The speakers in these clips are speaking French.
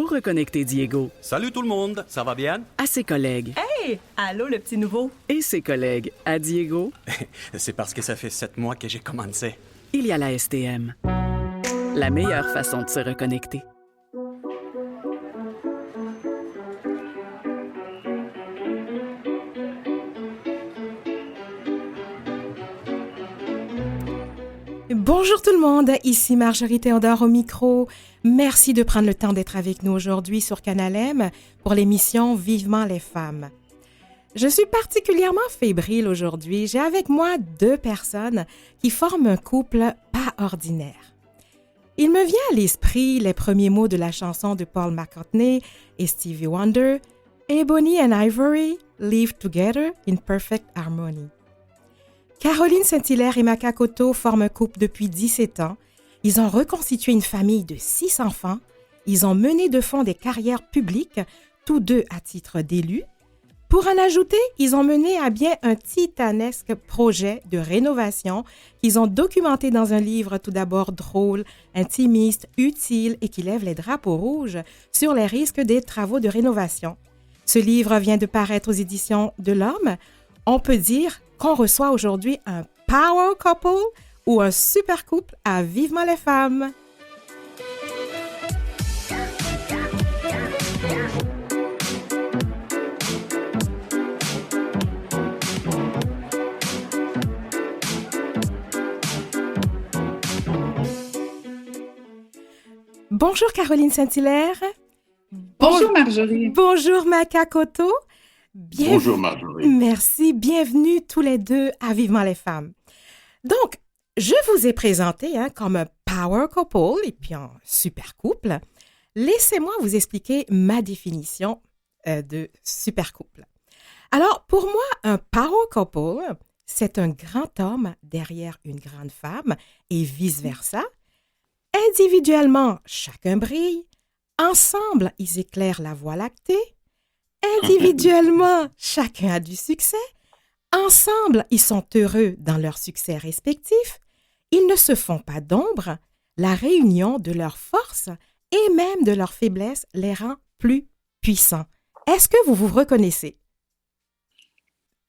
pour reconnecter Diego Salut tout le monde, ça va bien? à ses collègues Hey! Allô, le petit nouveau? et ses collègues à Diego, C'est parce que ça fait 7 mois que j'ai commencé. il y a la STM. La meilleure façon de se reconnecter. Bonjour tout le monde, ici Marjorie Théodore au micro. Merci de prendre le temps d'être avec nous aujourd'hui sur Canal M pour l'émission Vivement les femmes. Je suis particulièrement fébrile aujourd'hui. J'ai avec moi deux personnes qui forment un couple pas ordinaire. Il me vient à l'esprit les premiers mots de la chanson de Paul McCartney et Stevie Wonder, Ebony and Ivory live together in perfect harmony. Caroline Saint-Hilaire et Maka Cotto forment un couple depuis 17 ans. Ils ont reconstitué une famille de 6 enfants. Ils ont mené de front des carrières publiques, tous deux à titre d'élus. Pour en ajouter, ils ont mené à bien un titanesque projet de rénovation qu'ils ont documenté dans un livre tout d'abord drôle, intimiste, utile et qui lève les drapeaux rouges sur les risques des travaux de rénovation. Ce livre vient de paraître aux éditions de l'Homme. On peut dire qu'on reçoit aujourd'hui un power couple ou un super couple à Vivement les femmes. Bonjour Caroline Saint-Hilaire. Bonjour Marjorie. Bonjour Maka Cotto. Bonjour Marjorie. Merci, bienvenue tous les deux à Vivement les femmes. Donc, je vous ai présenté comme un power couple et puis un super couple. Laissez-moi vous expliquer ma définition de super couple. Alors, pour moi, un power couple, c'est un grand homme derrière une grande femme et vice-versa. Individuellement, chacun brille. Ensemble, ils éclairent la voie lactée. Individuellement, chacun a du succès. Ensemble, ils sont heureux dans leurs succès respectifs. Ils ne se font pas d'ombre. La réunion de leurs forces et même de leurs faiblesses les rend plus puissants. Est-ce que vous vous reconnaissez?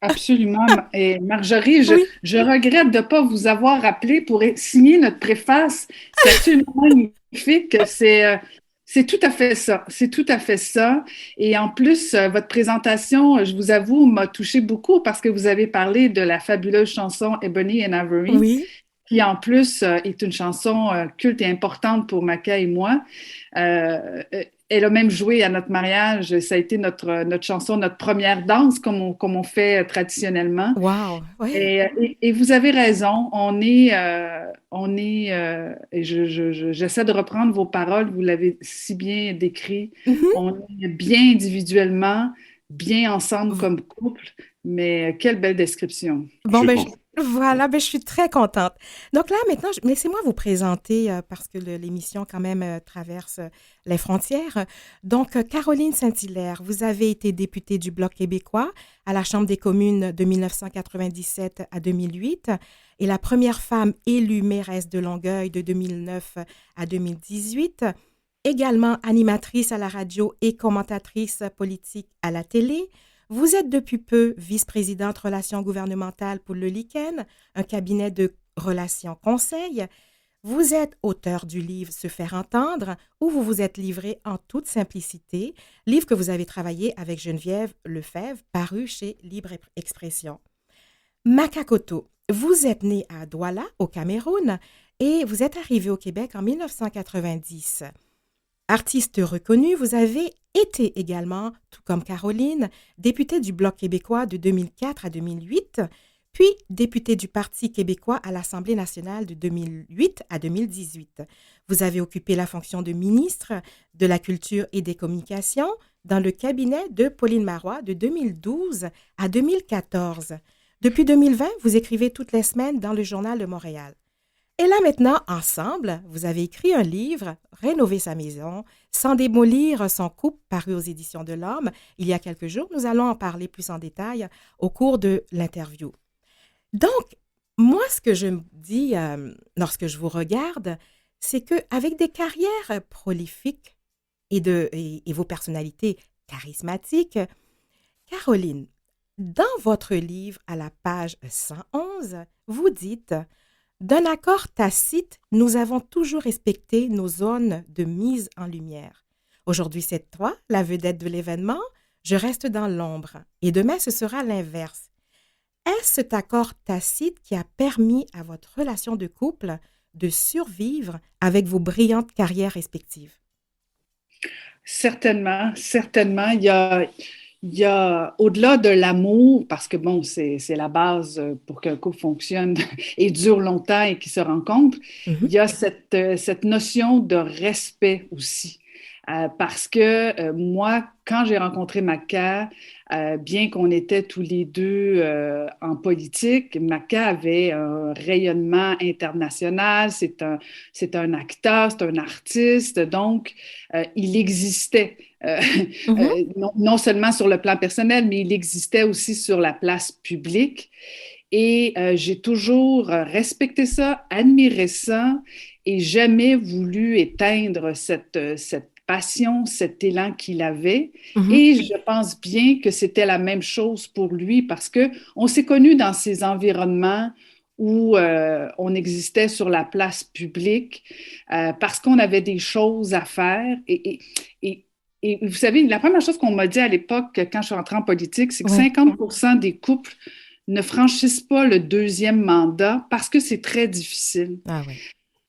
Absolument. Et Marjorie, Oui. je regrette de ne pas vous avoir appelé pour signer notre préface. C'est absolument magnifique. C'est tout à fait ça. C'est tout à fait ça. Et en plus, votre présentation, je vous avoue, m'a touchée beaucoup parce que vous avez parlé de la fabuleuse chanson Ebony and Ivory, Oui. qui en plus est une chanson culte et importante pour Maka et moi. Elle a même joué à notre mariage. Ça a été notre chanson, notre première danse, comme on fait traditionnellement. Wow. Oui. Et vous avez raison, et j'essaie de reprendre vos paroles, vous l'avez si bien décrit, Mhm. on est bien individuellement, bien ensemble comme couple, mais quelle belle description. Bon, Je ben, comprends. voilà, ben, je suis très contente. Donc là, maintenant, laissez-moi vous présenter, parce que l'émission, quand même, traverse les frontières. Donc, Caroline Saint-Hilaire, vous avez été députée du Bloc québécois à la Chambre des communes de 1997 à 2008 et la première femme élue mairesse de Longueuil de 2009 à 2018. Également animatrice à la radio et commentatrice politique à la télé. Vous êtes depuis peu vice-présidente relations gouvernementales pour le Lichen, un cabinet de relations conseil. Vous êtes auteur du livre Se faire entendre, où vous vous êtes livré en toute simplicité, livre que vous avez travaillé avec Geneviève Lefebvre, paru chez Libre Expression. Maka Cotto, vous êtes née à Douala, au Cameroun, et vous êtes arrivée au Québec en 1990. Artiste reconnu, vous avez été également, tout comme Caroline, députée du Bloc québécois de 2004 à 2008, puis députée du Parti québécois à l'Assemblée nationale de 2008 à 2018. Vous avez occupé la fonction de ministre de la Culture et des Communications dans le cabinet de Pauline Marois de 2012 à 2014. Depuis 2020, vous écrivez toutes les semaines dans le Journal de Montréal. Et là maintenant, ensemble, vous avez écrit un livre, Rénover sa maison, sans démolir son couple, paru aux éditions de l'Homme, il y a quelques jours. Nous allons en parler plus en détail au cours de l'interview. Donc, moi, ce que je me dis lorsque je vous regarde, c'est qu'avec des carrières prolifiques et vos personnalités charismatiques. Caroline, dans votre livre, à la page 111, vous dites « D'un accord tacite, nous avons toujours respecté nos zones de mise en lumière. Aujourd'hui, c'est toi, la vedette de l'événement, je reste dans l'ombre. Et demain, ce sera l'inverse. » Est-ce cet accord tacite qui a permis à votre relation de couple de survivre avec vos brillantes carrières respectives? Certainement, certainement. Il y a au-delà de l'amour, parce que bon, c'est la base pour qu'un couple fonctionne et dure longtemps et qu'il se rencontre, il y a cette notion de respect aussi. Parce que moi, quand j'ai rencontré Maca, bien qu'on était tous les deux en politique, Maca avait un rayonnement international, c'est un acteur, c'est un artiste, donc il existait, non seulement sur le plan personnel, mais il existait aussi sur la place publique. Et j'ai toujours respecté ça, admiré ça et jamais voulu éteindre cette passion, cet élan qu'il avait. Et je pense bien que c'était la même chose pour lui parce qu'on s'est connus dans ces environnements où on existait sur la place publique parce qu'on avait des choses à faire. Et vous savez, la première chose qu'on m'a dit à l'époque quand je suis rentrée en politique, c'est que 50% des couples ne franchissent pas le deuxième mandat parce que c'est très difficile. Ah oui.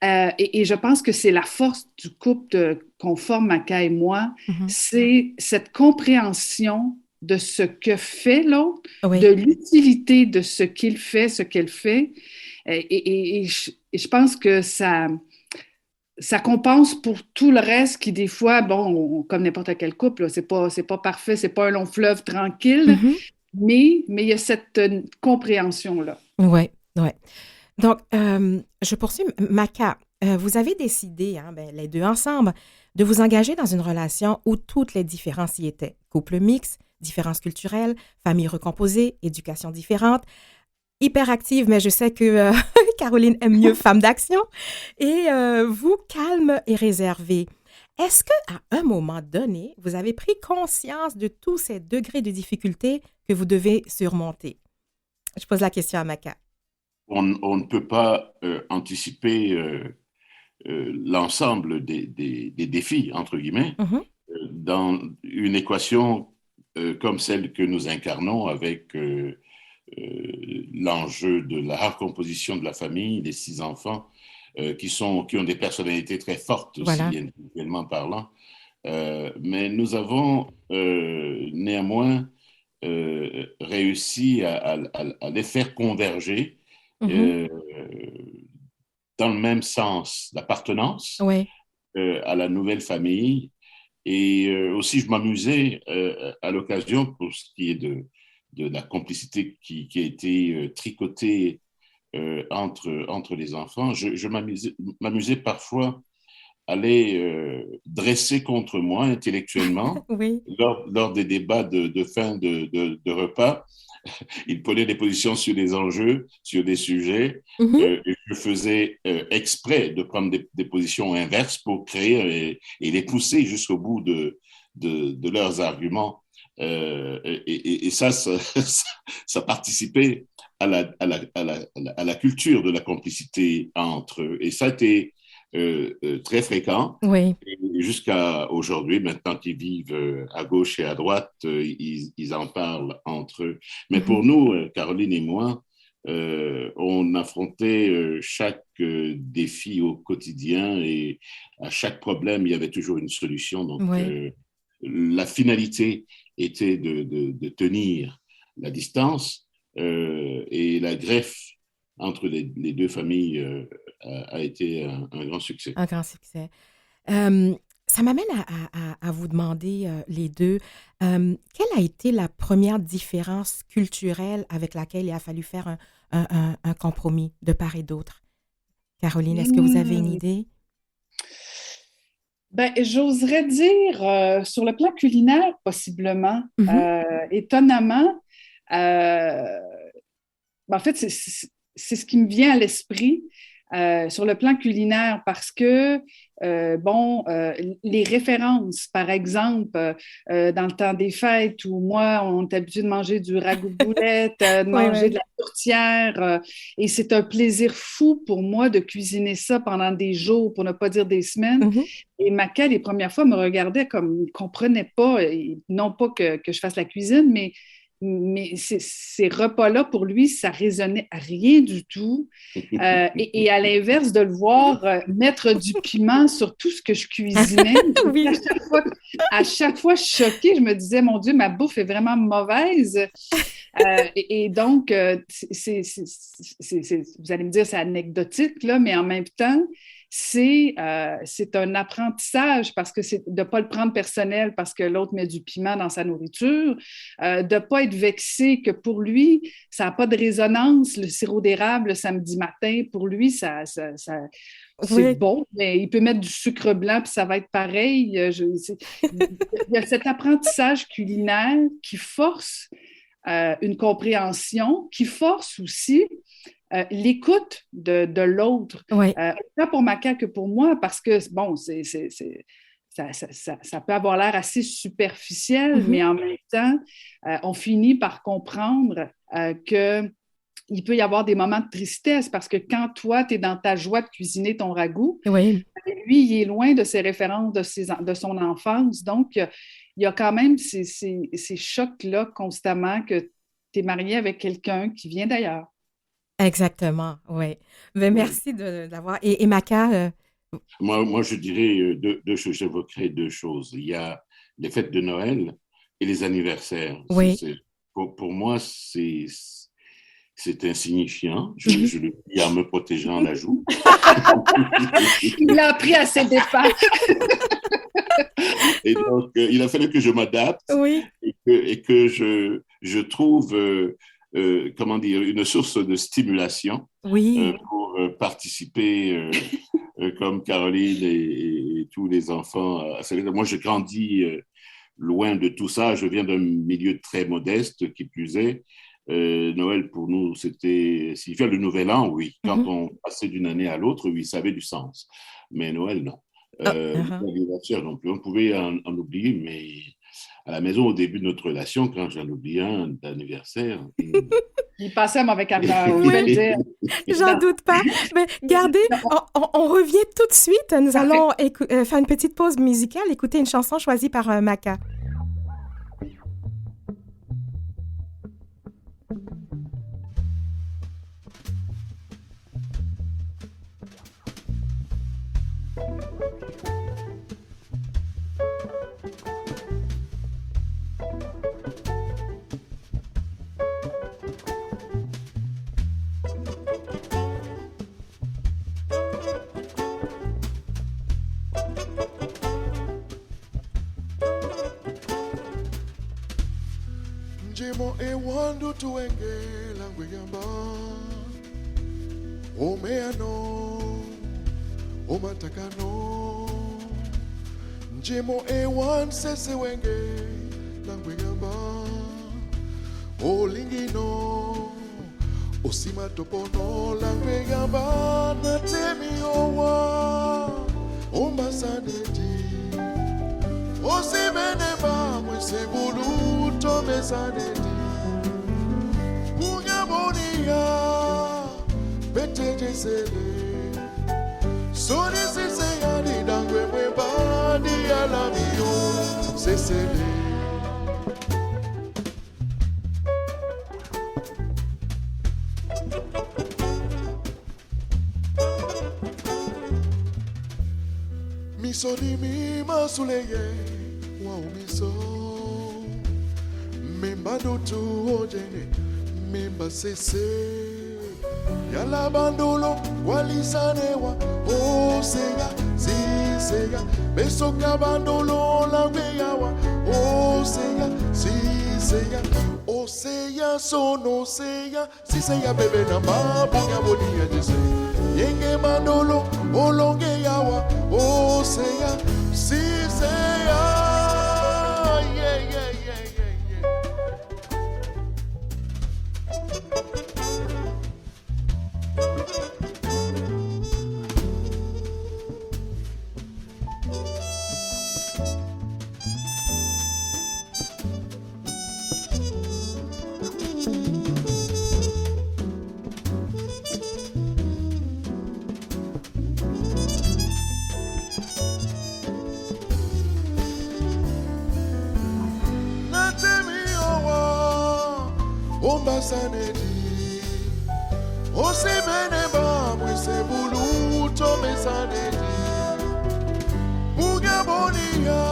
Et je pense que c'est la force du couple qu'on forme, Maca et moi, c'est cette compréhension de ce que fait l'autre, de l'utilité de ce qu'il fait, ce qu'elle fait. Et je pense que ça compense pour tout le reste qui, des fois, bon, comme n'importe quel couple, là, c'est pas parfait, c'est pas un long fleuve tranquille, mais il y a cette compréhension-là. Oui, oui. Donc, je poursuis. Maca, vous avez décidé, les deux ensemble, de vous engager dans une relation où toutes les différences y étaient. Couple mixte, différences culturelles, famille recomposée, éducation différente, hyperactive, mais je sais que Caroline aime mieux femme d'action, et vous, calme et réservé. Est-ce qu'à un moment donné, vous avez pris conscience de tous ces degrés de difficulté que vous devez surmonter? Je pose la question à Maca. On ne peut pas anticiper l'ensemble des défis, entre guillemets, dans une équation comme celle que nous incarnons avec l'enjeu de la recomposition de la famille, des 6 enfants qui ont des personnalités très fortes aussi, individuellement parlant. Mais nous avons néanmoins réussi à les faire converger dans le même sens d'appartenance à la nouvelle famille. Et aussi, je m'amusais à l'occasion, pour ce qui est de la complicité qui a été tricotée entre les enfants, je m'amusais parfois à les dresser contre moi intellectuellement lors des débats de fin de repas. Ils prenaient des positions sur des enjeux, sur des sujets, et je faisais exprès de prendre des positions inverses pour créer et les pousser jusqu'au bout de leurs arguments. Et ça participait à la culture de la complicité entre eux. Et ça a été très fréquent. Et jusqu'à aujourd'hui, maintenant qu'ils vivent à gauche et à droite, ils en parlent entre eux. Mais pour nous, Caroline et moi, on affrontait chaque défi au quotidien et à chaque problème, il y avait toujours une solution. Donc, la finalité était de tenir la distance et la greffe entre les deux familles a été un grand succès. Un grand succès. Ça m'amène à vous demander, les deux, quelle a été la première différence culturelle avec laquelle il a fallu faire un compromis de part et d'autre? Caroline, est-ce que vous avez une idée? J'oserais dire, sur le plan culinaire, possiblement. Étonnamment, en fait, c'est ce qui me vient à l'esprit. sur le plan culinaire parce que, les références, par exemple, dans le temps des fêtes où moi, on est habitué de manger du ragoût de boulette, de manger de la tourtière, et c'est un plaisir fou pour moi de cuisiner ça pendant des jours, pour ne pas dire des semaines. Et Maca, les premières fois, me regardait comme il ne comprenait pas, non pas que je fasse la cuisine, mais ces repas-là, pour lui, ça résonnait à rien du tout. Et à l'inverse, de le voir mettre du piment sur tout ce que je cuisinais, oui. à chaque fois choquée, je me disais, mon Dieu, ma bouffe est vraiment mauvaise. Et donc, vous allez me dire, c'est anecdotique, là, mais en même temps, c'est un apprentissage parce que c'est de ne pas le prendre personnel parce que l'autre met du piment dans sa nourriture, de ne pas être vexé que pour lui, ça n'a pas de résonance, le sirop d'érable le samedi matin, pour lui, c'est bon, mais il peut mettre du sucre blanc puis ça va être pareil. Il y a cet apprentissage culinaire qui force une compréhension, qui force aussi l'écoute de l'autre, autant pour Maca que pour moi, parce que, bon, ça peut avoir l'air assez superficiel, mais en même temps, on finit par comprendre qu'il peut y avoir des moments de tristesse, parce que quand toi, tu es dans ta joie de cuisiner ton ragoût, lui, il est loin de ses références de son enfance, donc il y a quand même ces chocs-là constamment que tu es marié avec quelqu'un qui vient d'ailleurs. Exactement, oui. Mais merci d'avoir... Et Maca... Moi, je dirais deux choses. J'évoquerai deux choses. Il y a les fêtes de Noël et les anniversaires. Oui. Pour moi, c'est insignifiant. Je le dis en me protégeant la joue. Il l'a appris à ses dépens. Et donc, il a fallu que je m'adapte et que je trouve... comment dire, une source de stimulation pour participer, comme Caroline et tous les enfants. Moi, je grandis loin de tout ça. Je viens d'un milieu très modeste, qui plus est. Noël, pour nous, c'était signifiant. Le Nouvel An, oui. Quand on passait d'une année à l'autre, oui, ça avait du sens. Mais Noël, non. L'anniversaire non plus. On pouvait en oublier, mais... À la maison, au début de notre relation, quand j'en oubliais un d'anniversaire... Il passait un mauvais quart d'heure, je vais le dire. J'en doute pas. Mais gardez, on revient tout de suite. Nous allons faire une petite pause musicale, écouter une chanson choisie par Maca. Njimo ewandu tuenge langweyamba omeano omatakano Njimo ewan sese wenge langweyamba olingino osimatopono langweyamba natemi owa omasaneti Osimeneba mwesebulu tomezaneti Unyamonia betejezele Sori sise yani dangwe mwebadi alamio sesele Misoni mi masuleye wa umiso Memba dotu ojene Memba sese Yala bandolo walisanewa O seya si seya Besoka bandolo langweyawa O seya si seya O seya sono seya Si seya bebe na mabunya bodia jese Yenge mandolo olonge yawa O seya si seya basanedi osimene bamwise buluto mesanedi bugabonia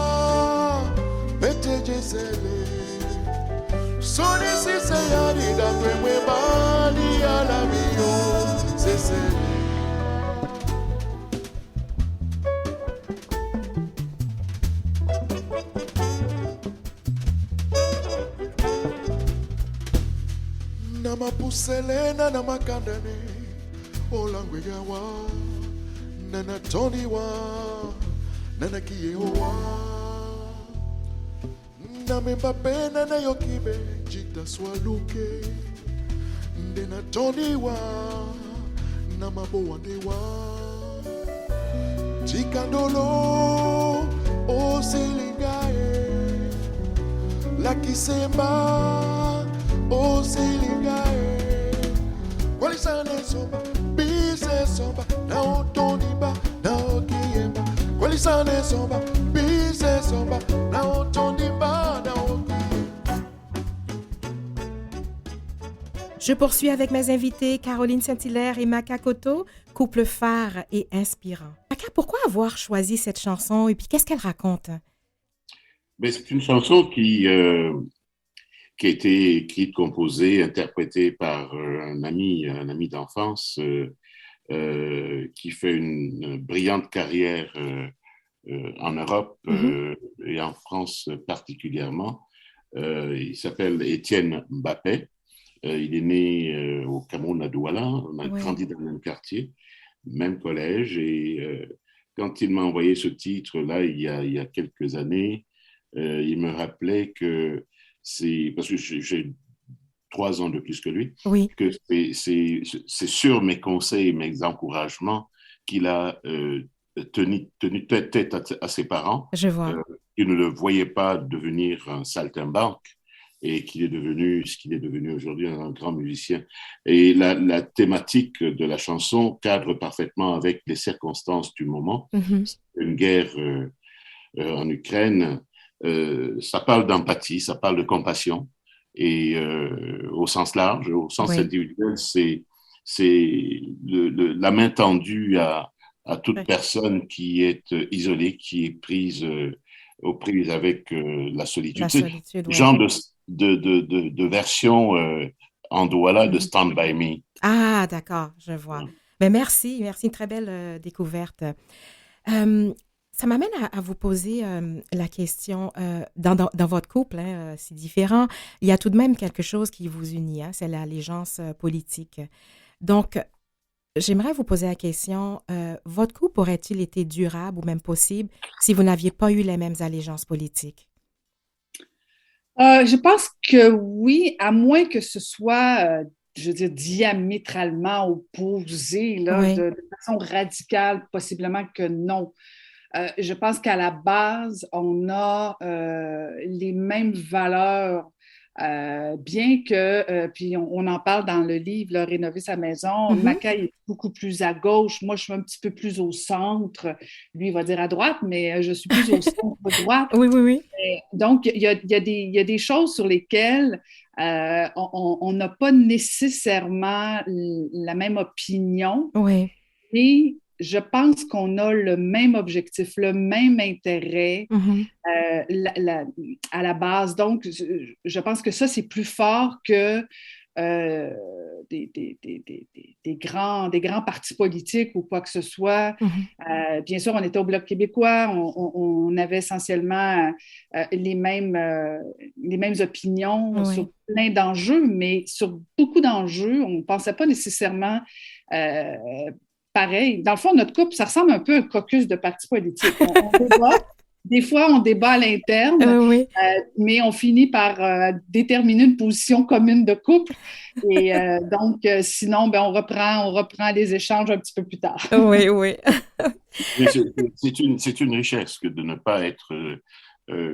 betejesele soni siseyari dakwemwe bali alamio sesele. Nama puselena na makandane olangwegawa nana toniwa nana kiyewa na membapena na yokibe jita swaluke ndena toniwa na mabowandewa chikandolo osilingae la kisemba osilingae kwalisane somba bise somba na otoniba na okiyemba kwalisane somba bise somba na otoniba na okiyemba. Je poursuis avec mes invités, Caroline Saint-Hilaire et Maka Koto, couple phare et inspirant. Maka, pourquoi avoir choisi cette chanson et puis qu'est-ce qu'elle raconte? Mais c'est une chanson qui a été écrite, composée, interprétée par un ami d'enfance qui fait une brillante carrière en Europe et en France particulièrement. Il s'appelle Étienne Mbappé. Il est né au Cameroun à Douala. On a grandi dans le même quartier, même collège. Et quand il m'a envoyé ce titre-là, il y a quelques années, il me rappelait que c'est, parce que j'ai 3 ans de plus que lui, que c'est sur mes conseils et mes encouragements qu'il a tenu tête à ses parents. Je vois. Il ne le voyait pas devenir un saltimbanque et qu'il est devenu ce qu'il est devenu aujourd'hui, un grand musicien. Et la thématique de la chanson cadre parfaitement avec les circonstances du moment. Une guerre en Ukraine, ça parle d'empathie, ça parle de compassion. Et au sens large, au sens individuel, c'est la main tendue à toute personne qui est isolée, qui est prise aux prises avec la solitude. Genre de version en Douala de Stand By Me. Ah, d'accord, je vois. Ben merci, une très belle découverte. Ça m'amène à vous poser la question, dans votre couple, c'est différent, il y a tout de même quelque chose qui vous unit, c'est l'allégeance politique. Donc, j'aimerais vous poser la question, votre couple aurait-il été durable ou même possible si vous n'aviez pas eu les mêmes allégeances politiques? Je pense que oui, à moins que ce soit, je veux dire, diamétralement opposé, là, de façon radicale, possiblement que non. Je pense qu'à la base, on a les mêmes valeurs, bien que, puis on en parle dans le livre, là, Rénover sa maison. Maka est beaucoup plus à gauche. Moi, je suis un petit peu plus au centre. Lui, il va dire à droite, mais je suis plus au centre-droite. Oui. Donc, il y a des choses sur lesquelles on n'a pas nécessairement la même opinion. Et je pense qu'on a le même objectif, le même intérêt à la base. Donc, je pense que ça, c'est plus fort que des grands partis politiques ou quoi que ce soit. Bien sûr, on était au Bloc québécois, on avait essentiellement les mêmes opinions sur plein d'enjeux, mais sur beaucoup d'enjeux, on ne pensait pas nécessairement pareil. Dans le fond, notre couple, ça ressemble un peu à un caucus de partis politiques. On débat. Des fois, on débat à l'interne, mais on finit par déterminer une position commune de couple. Et donc, sinon, on reprend les échanges un petit peu plus tard. Oui. C'est une richesse que de ne pas être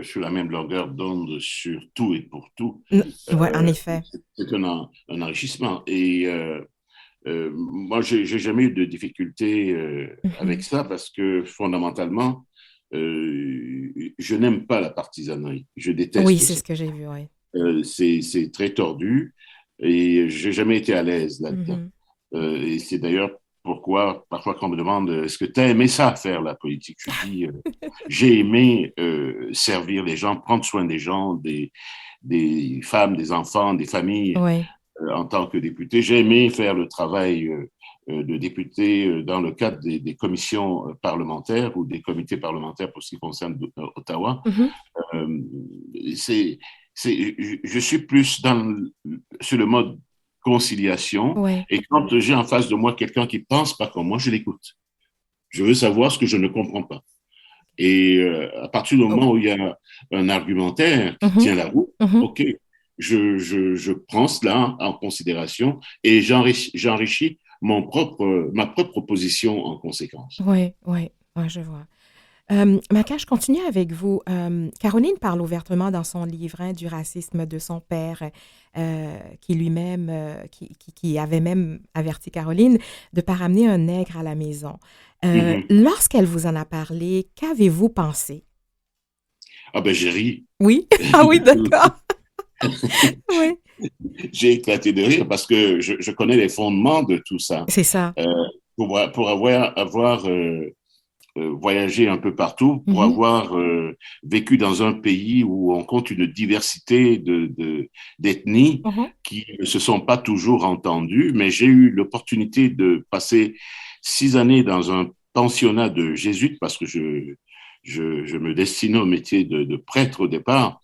sur la même longueur d'onde sur tout et pour tout. En effet. C'est un enrichissement. Et moi, je n'ai jamais eu de difficulté avec ça parce que fondamentalement, je n'aime pas la partisanerie. Je déteste. Oui, c'est ce que j'ai vu, c'est très tordu. et j'ai jamais été à l'aise là-dedans. Et c'est d'ailleurs pourquoi, parfois, quand on me demande est-ce que tu as aimé ça, faire la politique, je dis j'ai aimé servir les gens, prendre soin des gens, des femmes, des enfants, des familles en tant que député. J'ai aimé faire le travail de député dans le cadre des commissions parlementaires ou des comités parlementaires pour ce qui concerne Ottawa. Je suis plus sur le mode conciliation. Et quand j'ai en face de moi quelqu'un qui ne pense pas comme moi, je l'écoute. Je veux savoir ce que je ne comprends pas. Et à partir du moment où il y a un argumentaire qui tient la route, OK, je prends cela en considération et j'enrichis ma propre position en conséquence. Oui, je vois. Maca, je continue avec vous. Caroline parle ouvertement dans son livre du racisme de son père, qui lui-même, qui avait même averti Caroline de ne pas ramener un nègre à la maison. Lorsqu'elle vous en a parlé, qu'avez-vous pensé? Ah ben, j'ai ri. Oui? Ah oui, d'accord. Oui. J'ai éclaté de rire parce que je connais les fondements de tout ça. C'est ça. Pour avoir voyagé un peu partout, pour avoir vécu dans un pays où on compte une diversité d'ethnies qui ne se sont pas toujours entendues, mais j'ai eu l'opportunité de passer 6 années dans un pensionnat de jésuites parce que je me destinais au métier de prêtre au départ.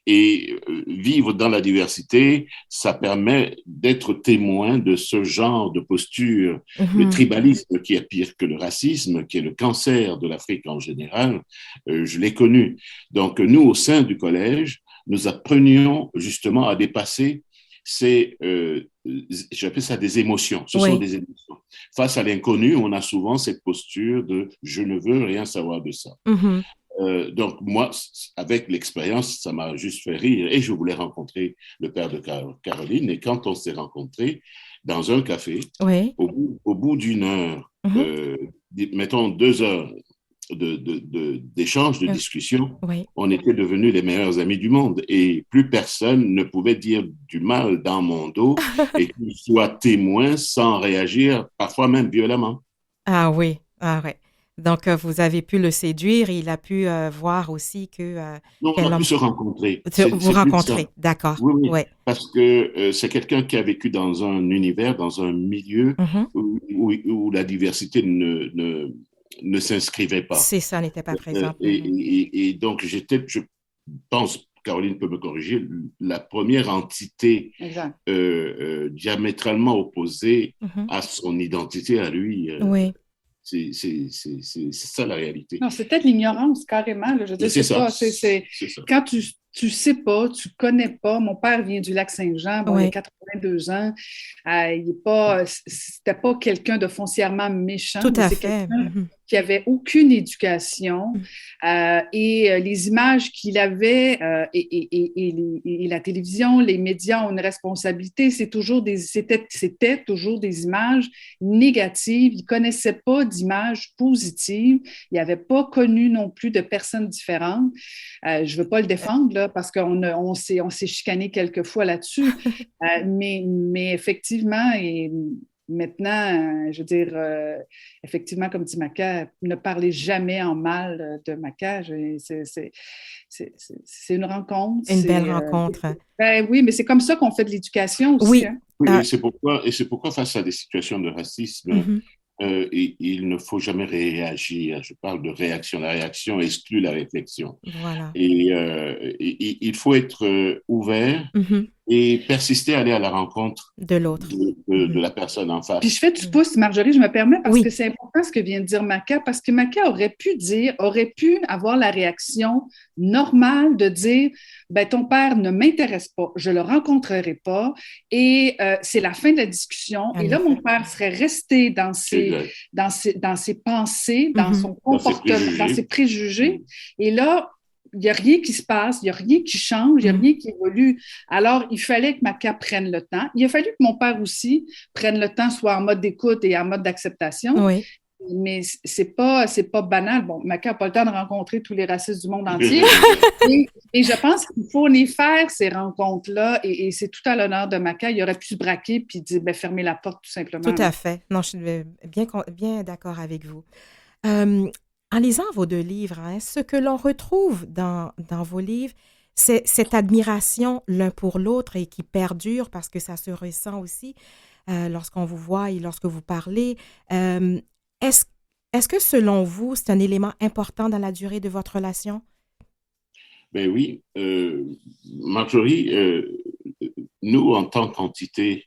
Et vivre dans la diversité, ça permet d'être témoin de ce genre de posture. Le tribalisme, qui est pire que le racisme, qui est le cancer de l'Afrique en général, je l'ai connu. Donc, nous, au sein du collège, nous apprenions justement à dépasser j'appelle ça des émotions. Ce sont des émotions. Face à l'inconnu, on a souvent cette posture de « je ne veux rien savoir de ça ». Donc, moi, avec l'expérience, ça m'a juste fait rire. Et je voulais rencontrer le père de Caroline. Et quand on s'est rencontrés dans un café, au bout d'une heure, mettons 2 heures d'échange, de discussion, on était devenus les meilleurs amis du monde. Et plus personne ne pouvait dire du mal dans mon dos et qu'il soit témoin sans réagir, parfois même violemment. Ah oui. Donc, vous avez pu le séduire et il a pu voir aussi que... non, on a pu se rencontrer. Vous rencontrer, d'accord. Oui. Parce que c'est quelqu'un qui a vécu dans un univers, dans un milieu où la diversité ne s'inscrivait pas. C'est ça, n'était pas présent. Et donc, je pense, Caroline peut me corriger, la première entité diamétralement opposée à son identité, à lui. C'est ça la réalité. Non, c'est peut-être l'ignorance, carrément. Là. Je veux dire, c'est ça. Quand tu sais pas, tu connais pas. Mon père vient du Lac-Saint-Jean, il a 82 ans. C'était pas quelqu'un de foncièrement méchant. Tout à fait. Qui avait aucune éducation et les images qu'il avait et la télévision, les médias ont une responsabilité. C'était toujours des images négatives. Il connaissait pas d'images positives. Il n'avait pas connu non plus de personnes différentes. Je veux pas le défendre là parce qu'on s'est chicané quelques fois là-dessus, mais effectivement et maintenant, je veux dire, effectivement, comme dit Maca, ne parlez jamais en mal de Maca. C'est une rencontre. Une belle rencontre. Oui, mais c'est comme ça qu'on fait de l'éducation aussi. Oui. Hein? Oui, et c'est pourquoi face à des situations de racisme, il ne faut jamais réagir. Je parle de réaction. La réaction exclut la réflexion. Voilà. Et il faut être ouvert et persister à aller à la rencontre de l'autre, de la personne en face. Puis je fais du pouce, Marjorie, je me permets, parce que c'est important ce que vient de dire Maca, parce que Maca aurait pu avoir la réaction normale de dire, ben ton père ne m'intéresse pas, je le rencontrerai pas, et c'est la fin de la discussion. Et là, mon père serait resté dans ses pensées, dans son comportement, dans ses préjugés. Et là, il n'y a rien qui se passe, il n'y a rien qui change, il n'y a rien qui évolue. Alors, il fallait que Maca prenne le temps. Il a fallu que mon père aussi prenne le temps, soit en mode d'écoute et en mode d'acceptation. mais c'est pas banal. Bon, Maca n'a pas le temps de rencontrer tous les racistes du monde entier. et je pense qu'il faut les faire, ces rencontres-là, et c'est tout à l'honneur de Maca. Il aurait pu se braquer puis dire, ben, fermer la porte, tout simplement. Tout à fait. Non, je suis bien d'accord avec vous. En lisant vos deux livres, hein, ce que l'on retrouve dans vos livres, c'est cette admiration l'un pour l'autre et qui perdure parce que ça se ressent aussi lorsqu'on vous voit et lorsque vous parlez. Est-ce que selon vous, c'est un élément important dans la durée de votre relation? Ben oui, Marjorie, nous, en tant qu'entité,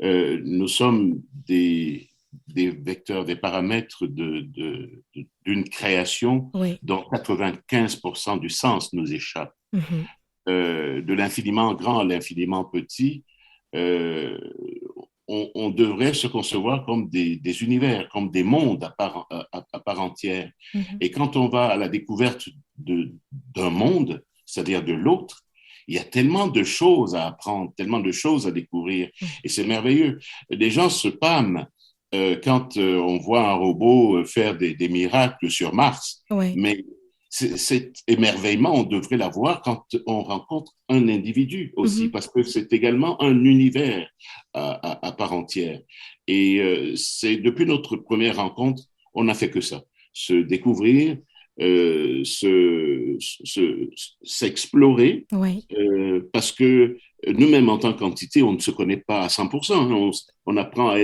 nous sommes des vecteurs, des paramètres d'une création Oui. dont 95% du sens nous échappe. Mhm. De l'infiniment grand à l'infiniment petit, on devrait se concevoir comme des univers, comme des mondes à part entière. Mhm. Et quand on va à la découverte d'un monde, c'est-à-dire de l'autre, il y a tellement de choses à apprendre, tellement de choses à découvrir. Et c'est merveilleux. Les gens se pâment quand on voit un robot faire des miracles sur Mars. Oui. Mais cet émerveillement, on devrait l'avoir quand on rencontre un individu aussi, parce que c'est également un univers à part entière. Et c'est depuis notre première rencontre, on n'a fait que ça, se découvrir, s'explorer, Oui. parce que nous-mêmes, en tant qu'entité, on ne se connaît pas à 100%. Hein, on apprend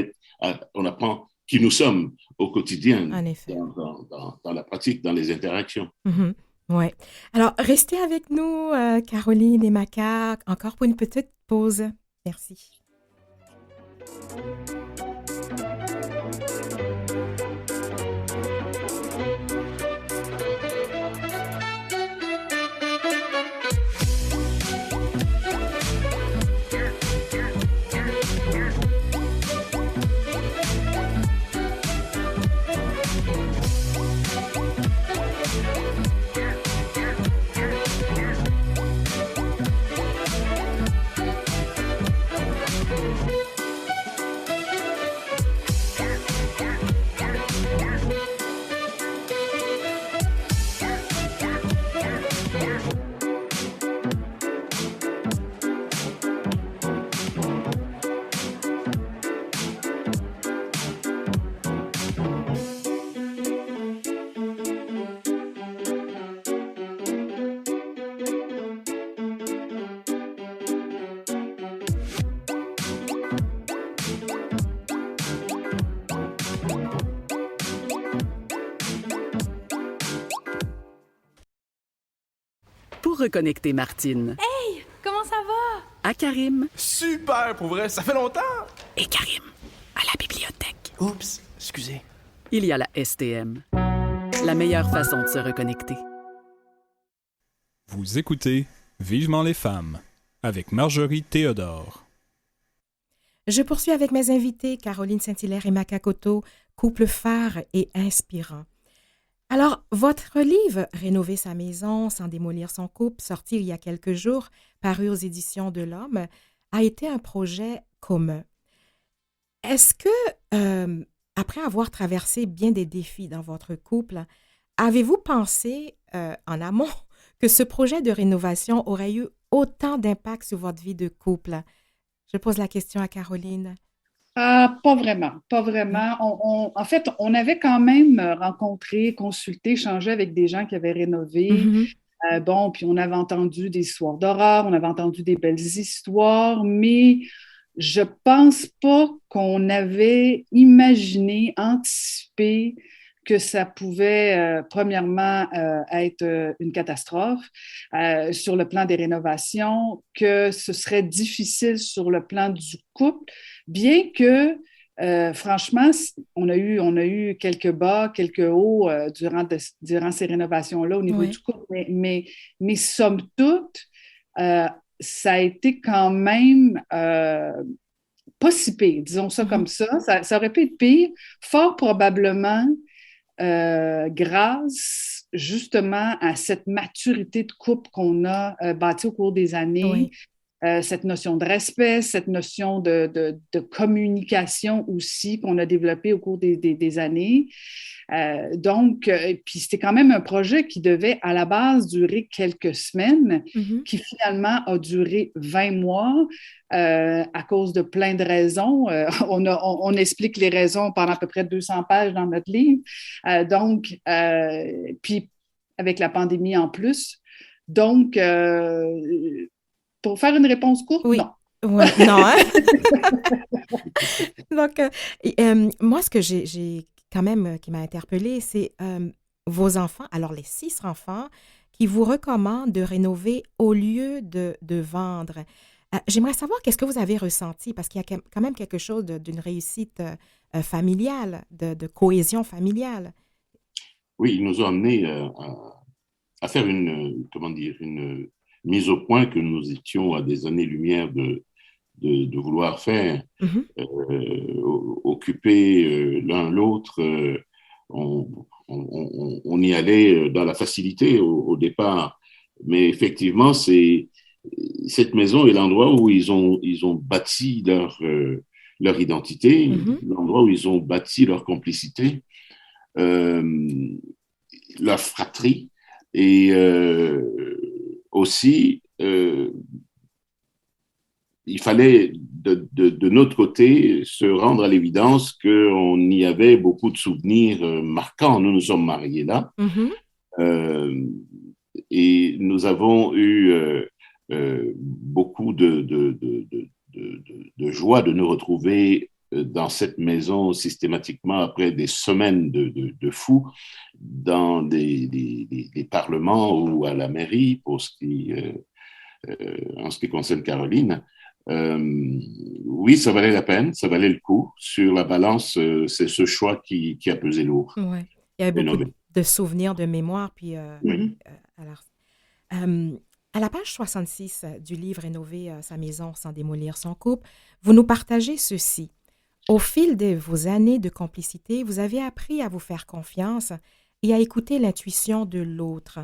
on apprend qui nous sommes au quotidien, En effet. dans la pratique, dans les interactions. Mhm. Oui. Alors, restez avec nous, Caroline et Maca, encore pour une petite pause. Merci. Pour reconnecter Martine. Hey, comment ça va? À Karim. Super, pour vrai, ça fait longtemps! Et Karim, à la bibliothèque. Oups, excusez. Il y a la STM. La meilleure façon de se reconnecter. Vous écoutez Vivement les femmes avec Marjorie Théodore. Je poursuis avec mes invités, Caroline Saint-Hilaire et Maca Cotto, couple phare et inspirant. Alors, votre livre « Rénover sa maison sans démolir son couple », sorti il y a quelques jours, paru aux éditions de l'Homme, a été un projet commun. Est-ce que, après avoir traversé bien des défis dans votre couple, avez-vous pensé en amont que ce projet de rénovation aurait eu autant d'impact sur votre vie de couple? Je pose la question à Caroline. Pas vraiment, pas vraiment. En fait, on avait quand même rencontré, consulté, échangé avec des gens qui avaient rénové. Mm-hmm. Bon, puis on avait entendu des histoires d'horreur, on avait entendu des belles histoires, mais je pense pas qu'on avait imaginé, anticipé que ça pouvait, premièrement, être une catastrophe sur le plan des rénovations, que ce serait difficile sur le plan du couple, bien que, franchement, on a eu quelques bas, quelques hauts durant ces rénovations-là au niveau du couple, mais somme toute, ça a été quand même pas si pire, disons ça comme ça. Ça aurait pu être pire, fort probablement grâce justement à cette maturité de couple qu'on a bâtie au cours des années. cette notion de respect, cette notion de communication aussi qu'on a développée au cours des années. Puis c'était quand même un projet qui devait à la base durer quelques semaines, qui finalement a duré 20 mois à cause de plein de raisons. On explique les raisons pendant à peu près 200 pages dans notre livre. Puis avec la pandémie en plus. Donc, pour faire une réponse courte, oui. Non. Oui, non, hein? Donc, moi, ce que j'ai quand même qui m'a interpellée, c'est vos enfants, alors les 6 enfants, qui vous recommandent de rénover au lieu de vendre. J'aimerais savoir qu'est-ce que vous avez ressenti, parce qu'il y a quand même quelque chose d'une réussite familiale, de cohésion familiale. Oui, ils nous ont amenés à faire une mise au point que nous étions à des années-lumière de vouloir faire. Occuper l'un l'autre, on y allait dans la facilité au départ. Mais effectivement, cette maison est l'endroit où ils ont bâti leur identité, l'endroit où ils ont bâti leur complicité, leur fratrie. Et aussi, il fallait de notre côté se rendre à l'évidence qu'on y avait beaucoup de souvenirs marquants. Nous nous sommes mariés là. Et nous avons eu beaucoup de joie de nous retrouver dans cette maison systématiquement après des semaines de fous dans des parlements ou à la mairie en ce qui concerne Caroline. Oui, ça valait la peine, ça valait le coup. Sur la balance, c'est ce choix qui a pesé lourd. Oui, il y avait beaucoup de souvenirs, de mémoire. Puis, alors, à la page 66 du livre « Rénover sa maison sans démolir son couple », vous nous partagez ceci. Au fil de vos années de complicité, vous avez appris à vous faire confiance et à écouter l'intuition de l'autre.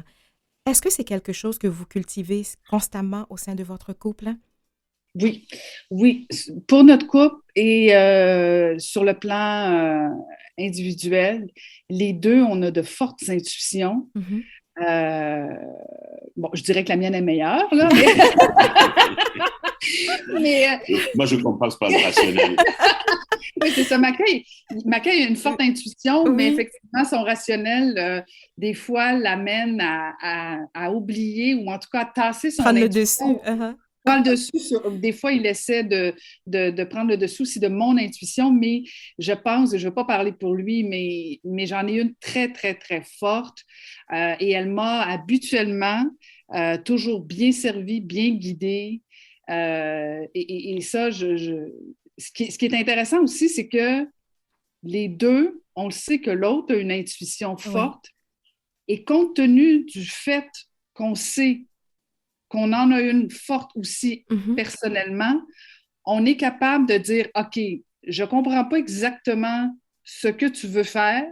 Est-ce que c'est quelque chose que vous cultivez constamment au sein de votre couple? Oui. Pour notre couple et sur le plan individuel, les deux, on a de fortes intuitions. Bon, je dirais que la mienne est meilleure, là, mais moi, je ne compense pas le rationnel. Oui, c'est ça. Mackay a une forte intuition, mais effectivement, son rationnel, des fois, l'amène à oublier ou en tout cas à tasser son prendre intuition. le dessus. Prendre le dessus. Des fois, il essaie de prendre le dessus aussi de mon intuition, mais je pense, je ne veux pas parler pour lui, mais j'en ai une très, très, très forte et elle m'a habituellement toujours bien servi, bien guidée. Et ça, ce qui est intéressant aussi, c'est que les deux, on le sait que l'autre a une intuition forte et compte tenu du fait qu'on sait qu'on en a une forte aussi personnellement, on est capable de dire, OK, je ne comprends pas exactement ce que tu veux faire,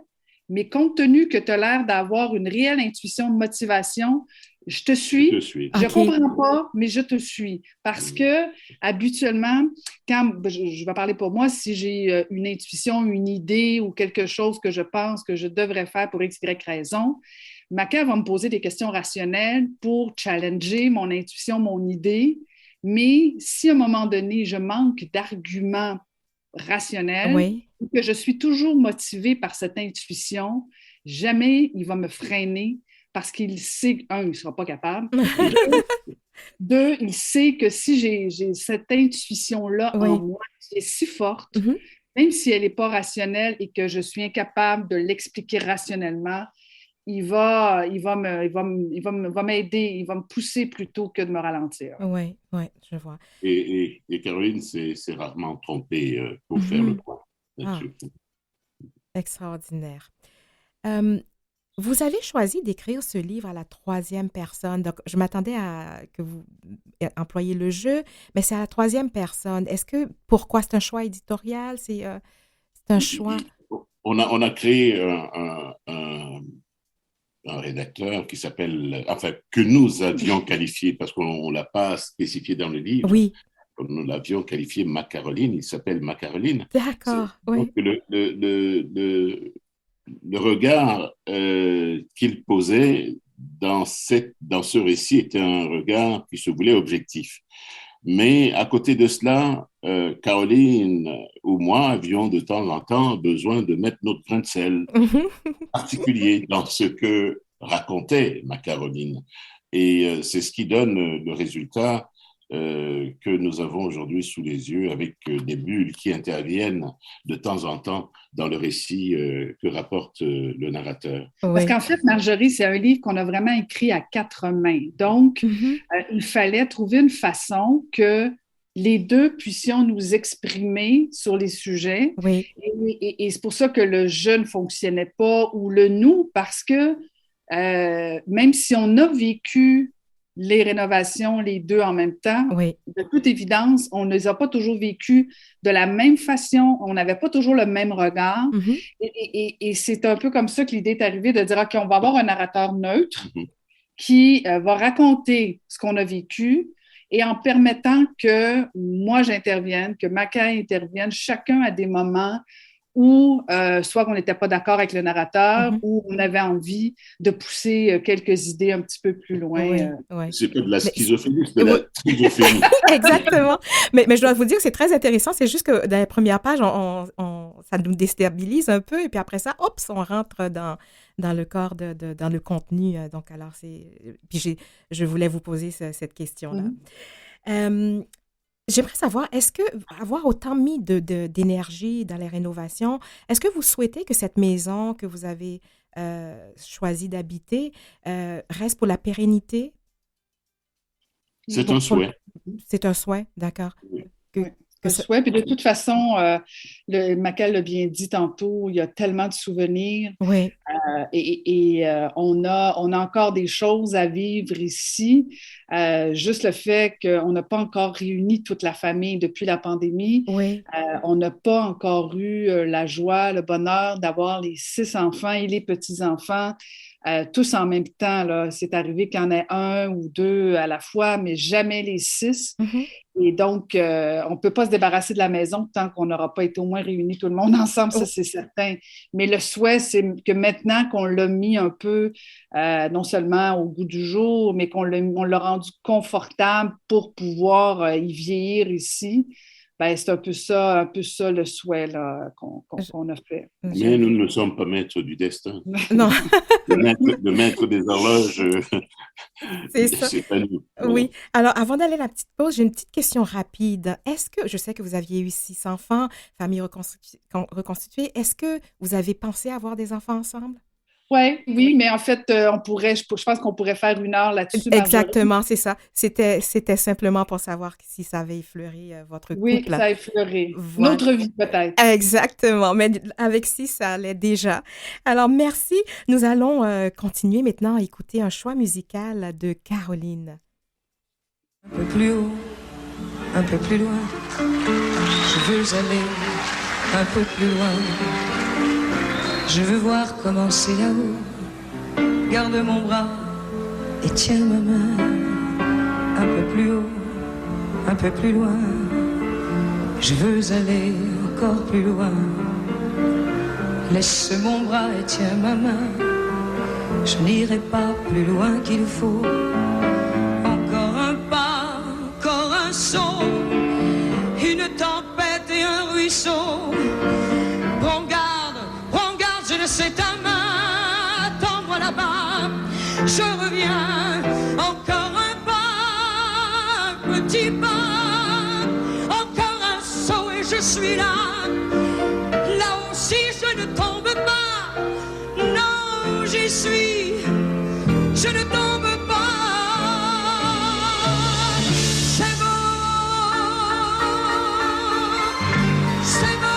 mais compte tenu que tu as l'air d'avoir une réelle intuition de motivation, je te suis. Je ne comprends pas, mais je te suis. Parce que, habituellement, quand je vais parler pour moi, si j'ai une intuition, une idée ou quelque chose que je pense que je devrais faire pour X, Y raison, Mackay va me poser des questions rationnelles pour challenger mon intuition, mon idée. Mais si à un moment donné, je manque d'arguments rationnels, que je suis toujours motivée par cette intuition, jamais il va me freiner parce qu'il sait, un, il ne sera pas capable. Deux, il sait que si j'ai cette intuition-là en moi qui est si forte, même si elle n'est pas rationnelle et que je suis incapable de l'expliquer rationnellement, il va m'aider, il va me pousser plutôt que de me ralentir. Oui, je vois. Et Caroline s'est rarement trompée pour faire le point là-dessus. Extraordinaire. Vous avez choisi d'écrire ce livre à la 3e personne. Donc, je m'attendais à que vous employiez le jeu, mais c'est à la 3e personne. Pourquoi c'est un choix éditorial? C'est un choix? On a créé un rédacteur qui s'appelle, enfin, que nous avions qualifié, parce qu'on ne l'a pas spécifié dans le livre. Oui. Nous l'avions qualifié Ma-Caroline, il s'appelle Ma-Caroline. D'accord, oui. Donc, le regard qu'il posait dans ce récit était un regard qui se voulait objectif. Mais à côté de cela, Caroline ou moi avions de temps en temps besoin de mettre notre grain de sel particulier dans ce que racontait Ma-Caroline. Et c'est ce qui donne le résultat que nous avons aujourd'hui sous les yeux, avec des bulles qui interviennent de temps en temps dans le récit que rapporte le narrateur. Oui. Parce qu'en fait, Marjorie, c'est un livre qu'on a vraiment écrit à 4 mains. Donc, il fallait trouver une façon que les deux puissions nous exprimer sur les sujets. Oui. Et c'est pour ça que le je ne fonctionnait pas, ou le nous, parce que même si on a vécu les rénovations, les deux en même temps, oui. De toute évidence, on ne les a pas toujours vécues de la même façon, on n'avait pas toujours le même regard. Et c'est un peu comme ça que l'idée est arrivée de dire, OK, on va avoir un narrateur neutre qui va raconter ce qu'on a vécu, et en permettant que moi j'intervienne, que Maca intervienne, chacun à des moments où soit qu'on n'était pas d'accord avec le narrateur, ou on avait envie de pousser quelques idées un petit peu plus loin. Oui. C'est pas de la schizophrénie, c'est de la trisophénie. Exactement. Mais je dois vous dire que c'est très intéressant. C'est juste que dans les premières pages, ça nous déstabilise un peu, et puis après ça, hop, on rentre dans le corps, dans le contenu. Donc, alors, puis je voulais vous poser cette question-là. J'aimerais savoir, est-ce que avoir autant mis d'énergie dans les rénovations, est-ce que vous souhaitez que cette maison que vous avez choisi d'habiter reste pour la pérennité? C'est un souhait. C'est un souhait, d'accord. Oui. Un souhait. Puis de toute façon, Maca l'a bien dit tantôt, il y a tellement de souvenirs. Oui. On a encore des choses à vivre ici. Juste le fait qu'on n'a pas encore réuni toute la famille depuis la pandémie. Oui. On n'a pas encore eu la joie, le bonheur d'avoir les 6 enfants et les petits-enfants. Tous en même temps, là. C'est arrivé qu'il y en ait 1 ou 2 à la fois, mais jamais les 6. Et donc, on ne peut pas se débarrasser de la maison tant qu'on n'aura pas été au moins réunis tout le monde ensemble, ça c'est certain. Mais le souhait, c'est que maintenant qu'on l'a mis un peu, non seulement au goût du jour, mais qu'on l'a rendu confortable pour pouvoir y vieillir ici, ben, c'est un peu ça le souhait là, qu'on a fait. Mais nous ne sommes pas maîtres du destin. Non. Le maître des horloges, c'est pas nous. Oui. Alors, avant d'aller à la petite pause, j'ai une petite question rapide. Est-ce que, je sais que vous aviez eu 6 enfants, famille reconstituée, est-ce que vous avez pensé avoir des enfants ensemble? Oui, mais en fait, je pense qu'on pourrait faire 1 heure là-dessus. Exactement, c'est ça. C'était simplement pour savoir si ça avait effleuré votre couple. Oui, ça a effleuré. Voilà. Notre vie, peut-être. Exactement, mais avec 6, ça allait déjà. Alors, merci. Nous allons continuer maintenant à écouter un choix musical de Caroline. Un peu plus haut, un peu plus loin, je veux aller un peu plus loin. Je veux voir comment c'est là-haut. Garde mon bras et tiens ma main. Un peu plus haut, un peu plus loin. Je veux aller encore plus loin. Laisse mon bras et tiens ma main. Je n'irai pas plus loin qu'il faut. Encore un pas, encore un son. Une tempête et un ruisseau. C'est ta main, tends-moi là-bas, je reviens, encore un pas, un petit pas, encore un saut et je suis là, là aussi je ne tombe pas, non j'y suis, je ne tombe pas, c'est bon, c'est bon.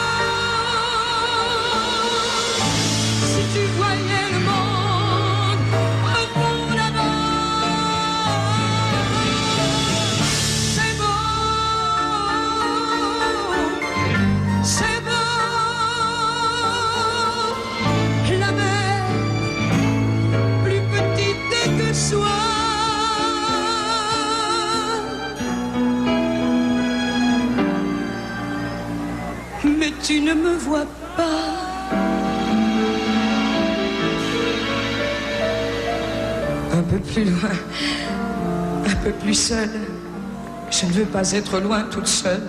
Tu voyais le monde au fond là-bas. C'est beau, tu ne me vois pas. Un peu plus loin, un peu plus seule. Je ne veux pas être loin toute seule.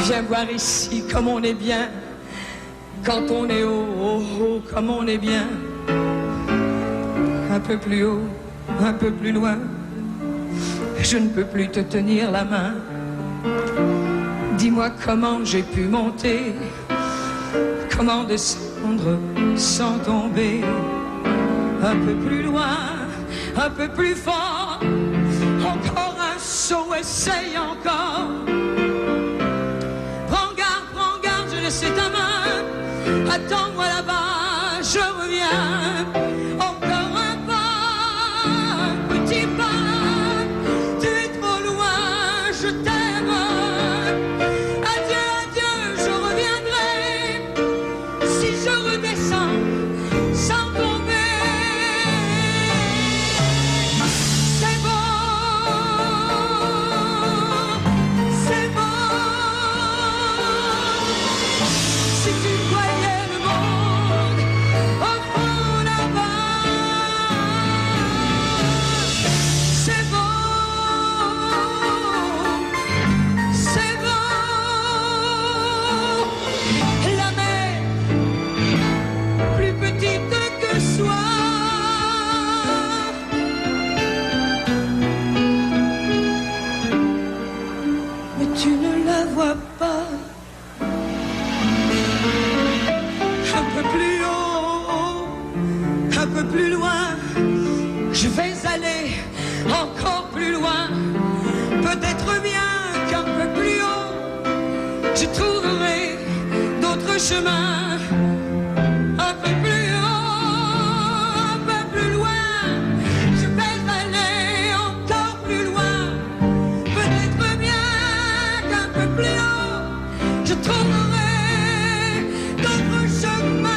Viens voir ici comme on est bien. Quand on est haut, haut, haut, comme on est bien. Un peu plus haut, un peu plus loin. Je ne peux plus te tenir la main. Dis-moi comment j'ai pu monter, comment descendre sans tomber. Un peu plus loin, un peu plus fort. Encore un saut, essaye encore. Prends garde, je laisse ta main. Attends-moi là-bas, je reviens. Encore un pas, un petit pas. Tu es trop loin, je t'aime. Adieu, adieu, je reviendrai. Si je redescends sans tomber. C'est bon, c'est bon. Si tu voyais le monde au fond là-bas, c'est bon, c'est bon. La mer, plus petite que soi. Mais tu ne la vois pas. Un peu plus haut, un peu plus loin. Je vais aller encore plus loin. Peut-être bien qu'un peu plus haut, je trouverai d'autres chemins. Un peu plus haut, un peu plus loin. Je vais aller encore plus loin. Peut-être bien qu'un peu plus haut, je trouverai d'autres chemins.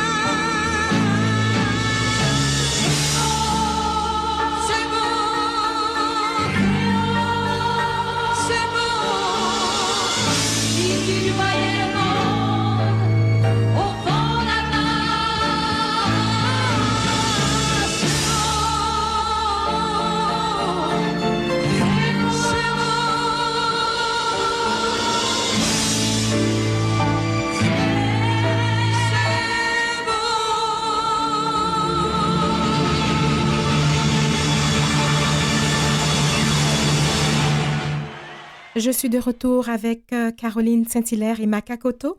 C'est bon, c'est bon. Si tu voyais le monde au fond là-bas, c'est bon, c'est Je suis de retour avec Caroline Saint-Hilaire et Makakoto.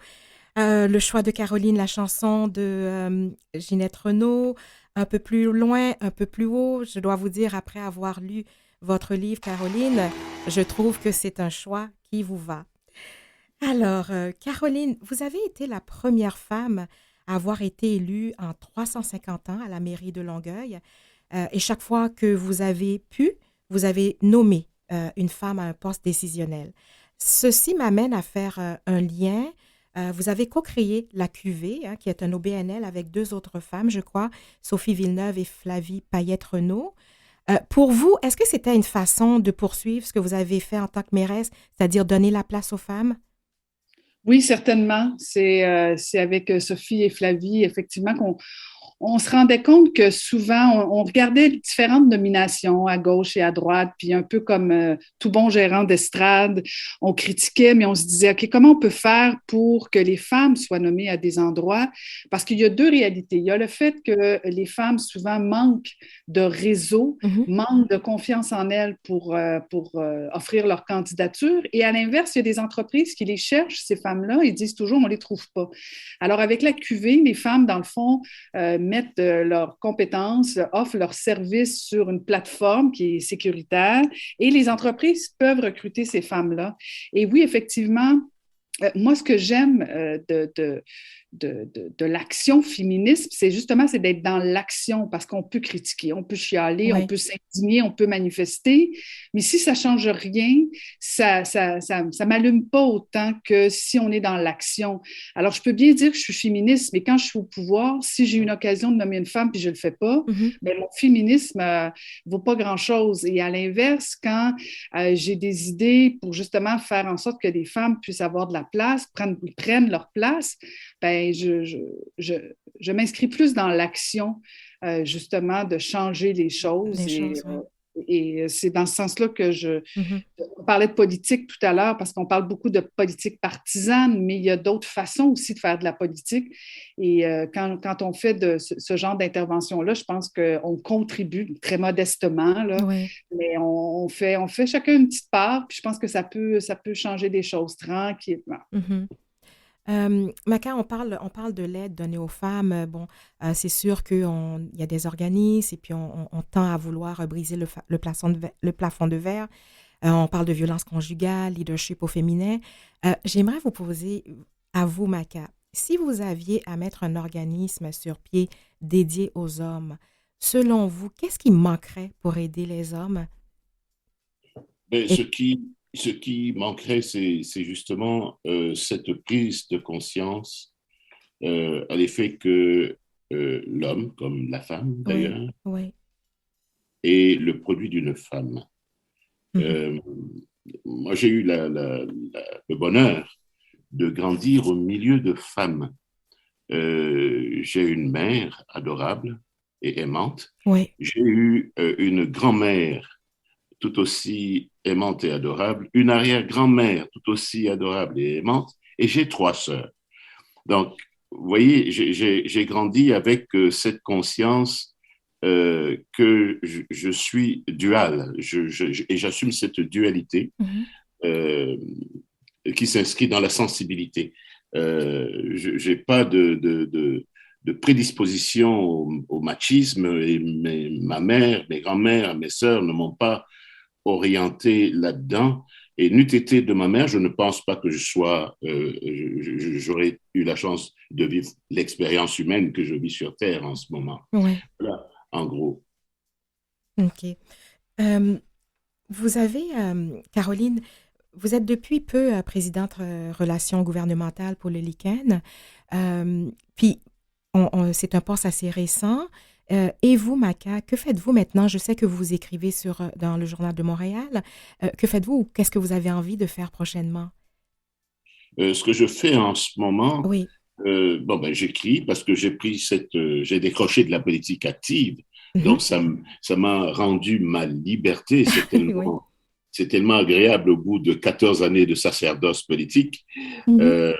Le choix de Caroline, la chanson de Ginette Renault, un peu plus loin, un peu plus haut. Je dois vous dire, après avoir lu votre livre, Caroline, je trouve que c'est un choix qui vous va. Alors, Caroline, vous avez été la première femme à avoir été élue en 350 ans à la mairie de Longueuil. Et chaque fois que vous avez pu, vous avez nommé une femme à un poste décisionnel. Ceci m'amène à faire un lien. Vous avez co-créé la QV, qui est un OBNL avec deux autres femmes, je crois, Sophie Villeneuve et Flavie Payette-Renaud. Pour vous, est-ce que c'était une façon de poursuivre ce que vous avez fait en tant que mairesse, c'est-à-dire donner la place aux femmes? Oui, certainement. C'est avec Sophie et Flavie, effectivement, on se rendait compte que souvent, on regardait les différentes nominations à gauche et à droite, puis un peu comme tout bon gérant d'estrade, on critiquait, mais on se disait, OK, comment on peut faire pour que les femmes soient nommées à des endroits? Parce qu'il y a deux réalités. Il y a le fait que les femmes souvent manquent de réseau, manquent de confiance en elles pour offrir leur candidature. Et à l'inverse, il y a des entreprises qui les cherchent, ces femmes-là, et disent toujours, on ne les trouve pas. Alors, avec la QV, les femmes, dans le fond, mettent leurs compétences, offrent leurs services sur une plateforme qui est sécuritaire et les entreprises peuvent recruter ces femmes-là. Et oui, effectivement, moi, ce que j'aime de l'action féministe, c'est justement c'est d'être dans l'action parce qu'on peut critiquer, on peut chialer, on peut s'indigner, on peut manifester, mais si ça change rien, ça m'allume pas autant que si on est dans l'action. Alors, je peux bien dire que je suis féministe, mais quand je suis au pouvoir, si j'ai une occasion de nommer une femme puis je le fais pas, ben, mon féminisme vaut pas grand-chose. Et à l'inverse, quand j'ai des idées pour justement faire en sorte que des femmes puissent avoir de la place, prennent leur place, ben, je m'inscris plus dans l'action, justement, de changer les choses. Et c'est dans ce sens-là que on parlait de politique tout à l'heure, parce qu'on parle beaucoup de politique partisane, mais il y a d'autres façons aussi de faire de la politique. Et quand on fait de ce genre d'intervention-là, je pense qu'on contribue très modestement, là, mais on fait chacun une petite part, puis je pense que ça peut changer des choses tranquillement. Maca, on parle de l'aide donnée aux femmes. Bon, c'est sûr qu'il y a des organismes et puis on tend à vouloir briser le plafond de verre. On parle de violence conjugale, leadership au féminin. J'aimerais vous poser, à vous, Maca, si vous aviez à mettre un organisme sur pied dédié aux hommes, selon vous, qu'est-ce qui manquerait pour aider les hommes? Ce qui manquerait, c'est justement cette prise de conscience à l'effet que l'homme, comme la femme d'ailleurs, est le produit d'une femme. Moi, j'ai eu le bonheur de grandir au milieu de femmes. J'ai une mère adorable et aimante. J'ai eu une grand-mère tout aussi aimante et adorable, une arrière-grand-mère tout aussi adorable et aimante, et j'ai 3 sœurs. Donc, vous voyez, j'ai grandi avec cette conscience que je suis dual, et j'assume cette dualité qui s'inscrit dans la sensibilité. Je n'ai pas de prédisposition au machisme, et ma mère, mes grands-mères, mes sœurs ne m'ont pas orienté là-dedans. Et n'eût été de ma mère, je ne pense pas que j'aurais eu la chance de vivre l'expérience humaine que je vis sur Terre en ce moment. Voilà, en gros. OK. Vous avez, Caroline, vous êtes depuis peu présidente relations gouvernementales pour le Lichen. Puis, c'est un poste assez récent. Et vous, Maca, que faites-vous maintenant? Je sais que vous écrivez dans le Journal de Montréal. Que faites-vous ou qu'est-ce que vous avez envie de faire prochainement? Ce que je fais en ce moment, j'écris parce que j'ai décroché de la politique active. Donc, ça m'a rendu ma liberté. C'est tellement agréable au bout de 14 années de sacerdoce politique. Je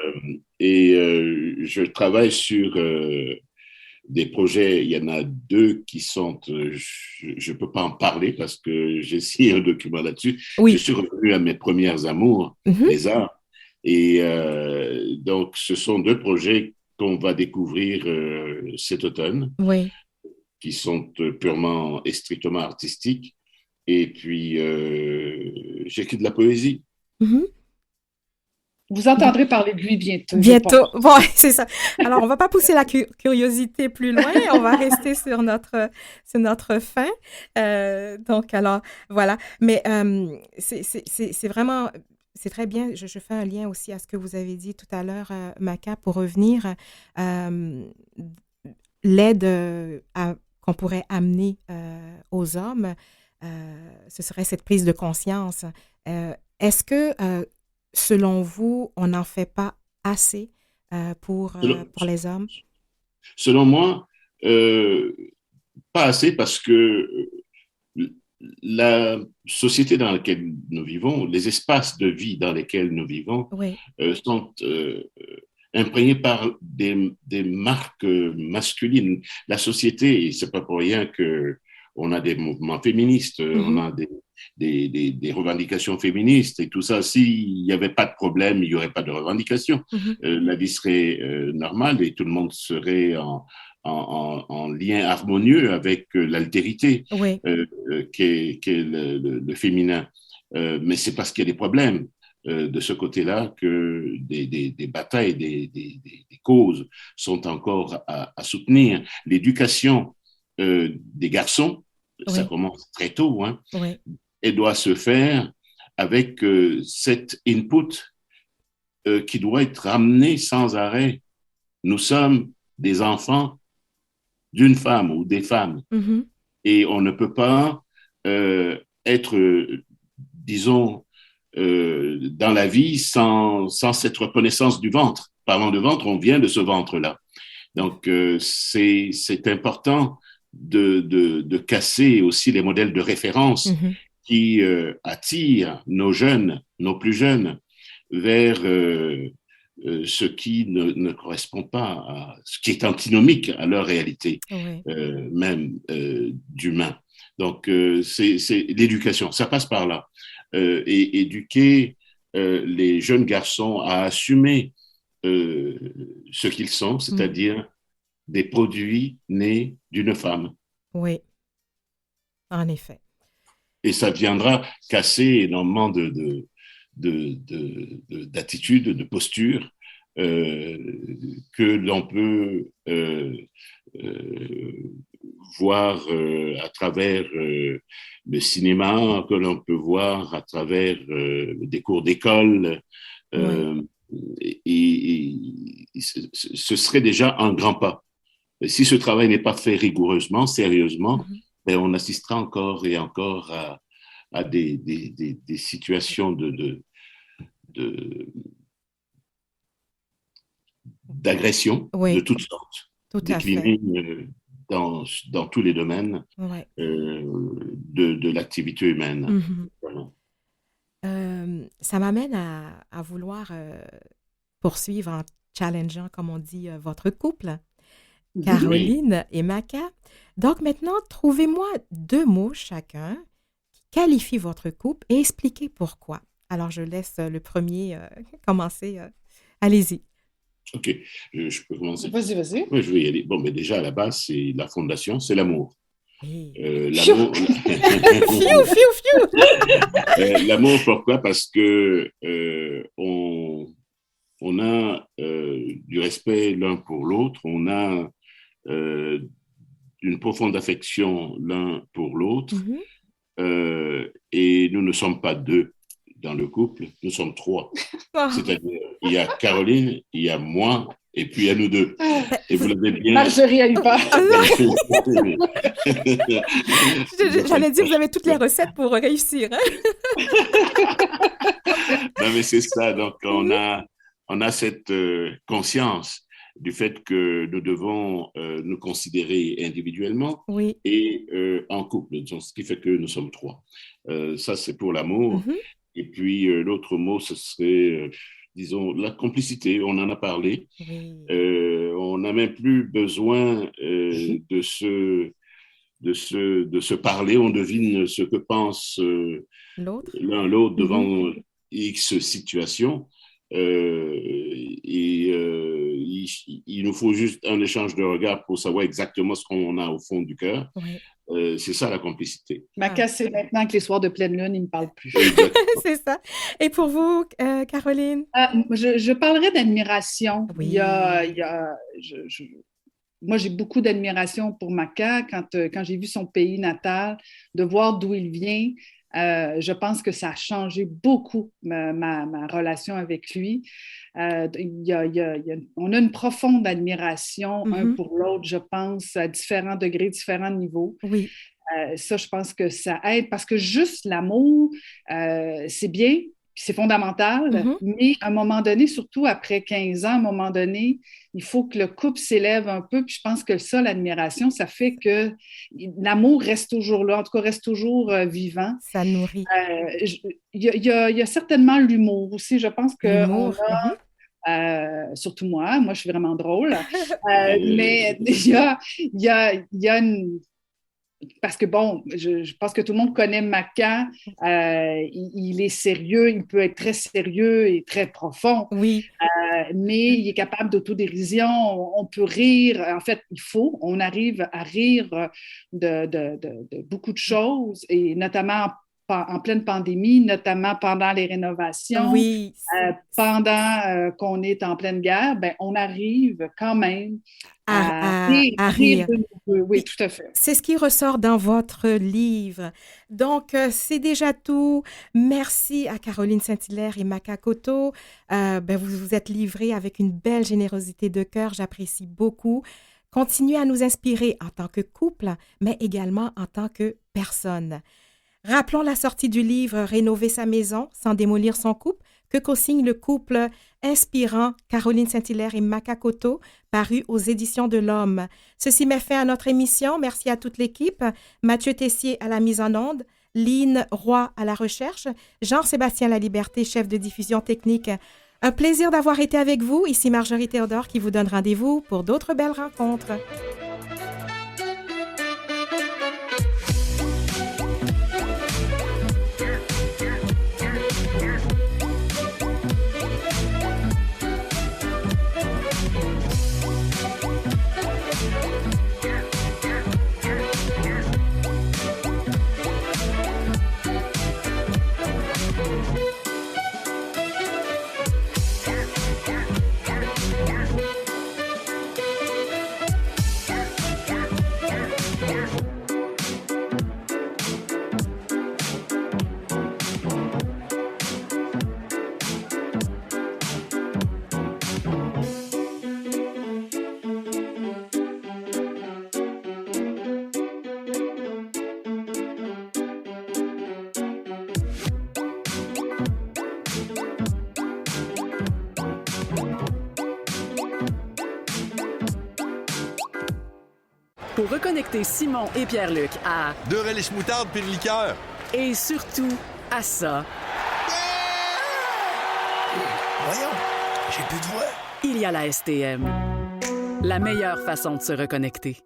travaille sur des projets. Il y en a 2 qui sont... je ne peux pas en parler parce que j'ai signé un document là-dessus. Je suis revenu à mes premières amours, les arts. Et donc, ce sont 2 projets qu'on va découvrir cet automne, qui sont purement et strictement artistiques. Et puis, j'écris de la poésie. Vous entendrez parler de lui bientôt. Bientôt, bon, c'est ça. Alors, on ne va pas pousser la curiosité plus loin, on va rester sur notre fin. Donc, alors, voilà. Mais c'est vraiment... C'est très bien. Je fais un lien aussi à ce que vous avez dit tout à l'heure, Maca, pour revenir. L'aide qu'on pourrait amener aux hommes, ce serait cette prise de conscience. Est-ce que, selon vous, on n'en fait pas assez pour les hommes? Selon moi, pas assez parce que la société dans laquelle nous vivons, les espaces de vie dans lesquels nous vivons sont imprégnés par des marques masculines. La société, c'est pas pour rien qu'on a des mouvements féministes, on a des revendications féministes et tout ça. S'il n'y avait pas de problème, il n'y aurait pas de revendications. La vie serait normale et tout le monde serait en lien harmonieux avec l'altérité qu'est le féminin. Mais c'est parce qu'il y a des problèmes. de ce côté-là que des batailles, des causes sont encore à soutenir. L'éducation des garçons, ça commence très tôt, hein, et doit se faire avec cet input qui doit être ramené sans arrêt. Nous sommes des enfants d'une femme ou des femmes. Mm-hmm. Et on ne peut pas être, disons, dans la vie sans cette reconnaissance du ventre. Parlant de ventre, on vient de ce ventre-là. Donc, c'est important de casser aussi les modèles de référence mm-hmm. qui attirent nos jeunes, nos plus jeunes, vers ce qui ne correspond pas à ce qui est antinomique à leur réalité, même d'humain. Donc, c'est l'éducation, ça passe par là. Et éduquer les jeunes garçons à assumer ce qu'ils sont, c'est-à-dire des produits nés d'une femme. Oui, en effet. Et ça viendra casser énormément d'attitudes, de postures que l'on peut voir à travers le cinéma, que l'on peut voir à travers des cours d'école. Et ce serait déjà un grand pas. Si ce travail n'est pas fait rigoureusement, sérieusement, ben on assistera encore et encore à des situations d'agression de toutes sortes, déclinées dans tous les domaines de l'activité humaine. Mm-hmm. Voilà. Ça m'amène à vouloir poursuivre en challengeant, comme on dit, votre couple, Caroline et Maka. Donc maintenant, trouvez-moi 2 mots chacun qui qualifient votre couple et expliquez pourquoi. Alors, je laisse le premier commencer. Allez-y. OK, je peux commencer. Vas-y. Oui, je vais y aller. Bon, mais déjà, à la base, c'est la fondation, c'est l'amour. L'amour. L'amour, pourquoi? Parce que on a du respect l'un pour l'autre, on a une profonde affection l'un pour l'autre, et nous ne sommes pas 2 dans le couple, nous sommes 3. C'est-à-dire, il y a Caroline, il y a moi, et puis il y a nous 2. Et vous l'avez bien... Marjorie a eu peur. J'allais dire, vous avez toutes les recettes pour réussir. Hein? Non, mais c'est ça. Donc, on a cette conscience du fait que nous devons nous considérer individuellement et en couple. Donc, ce qui fait que nous sommes 3. Ça, c'est pour l'amour. Et puis, l'autre mot, ce serait, disons, la complicité. On en a parlé. On n'a même plus besoin de se parler. On devine ce que pense l'un l'autre devant X situation. Il nous faut juste un échange de regards pour savoir exactement ce qu'on a au fond du cœur. C'est ça la complicité. Maka, c'est maintenant que les soirs de pleine lune, il ne me parle plus. C'est ça. Et pour vous, Caroline? Je parlerai d'admiration. Moi, j'ai beaucoup d'admiration pour Maka. Quand j'ai vu son pays natal, de voir d'où il vient, je pense que ça a changé beaucoup ma relation avec lui. On a une profonde admiration un pour l'autre, je pense, à différents degrés, différents niveaux. Ça, je pense que ça aide parce que juste l'amour, c'est bien, c'est fondamental, mais à un moment donné, surtout après 15 ans, à un moment donné, il faut que le couple s'élève un peu, puis je pense que ça, l'admiration, ça fait que l'amour reste toujours là, en tout cas reste toujours vivant. Ça nourrit. Il y a certainement l'humour aussi, je pense qu'on a... surtout moi, je suis vraiment drôle, mais il y a une... Parce que, bon, je pense que tout le monde connaît Maka. Il est sérieux, il peut être très sérieux et très profond. Mais il est capable d'autodérision. On peut rire. En fait, on arrive à rire de beaucoup de choses, et notamment en pleine pandémie, notamment pendant les rénovations, Oui. pendant qu'on est en pleine guerre, ben, on arrive quand même À rire rire. de nous deux. Oui, tout à fait. C'est ce qui ressort dans votre livre. Donc, c'est déjà tout. Merci à Caroline Saint-Hilaire et Maka Koto. Vous vous êtes livrés avec une belle générosité de cœur. J'apprécie beaucoup. Continuez à nous inspirer en tant que couple, mais également en tant que personne. Rappelons la sortie du livre Rénover sa maison sans démolir son couple, que co-signe le couple inspirant Caroline Saint-Hilaire et Maka Koto, paru aux Éditions de l'Homme. Ceci met fin à notre émission. Merci à toute l'équipe. Mathieu Tessier à la mise en onde, Line Roy à la recherche, Jean-Sébastien Laliberté, chef de diffusion technique. Un plaisir d'avoir été avec vous. Ici Marjorie Théodore qui vous donne rendez-vous pour d'autres belles rencontres. Pour reconnecter Simon et Pierre-Luc à... Deux relish moutarde puis une liqueur. Et surtout à ça. Voyons, j'ai plus de voix. Il y a la STM. La meilleure façon de se reconnecter.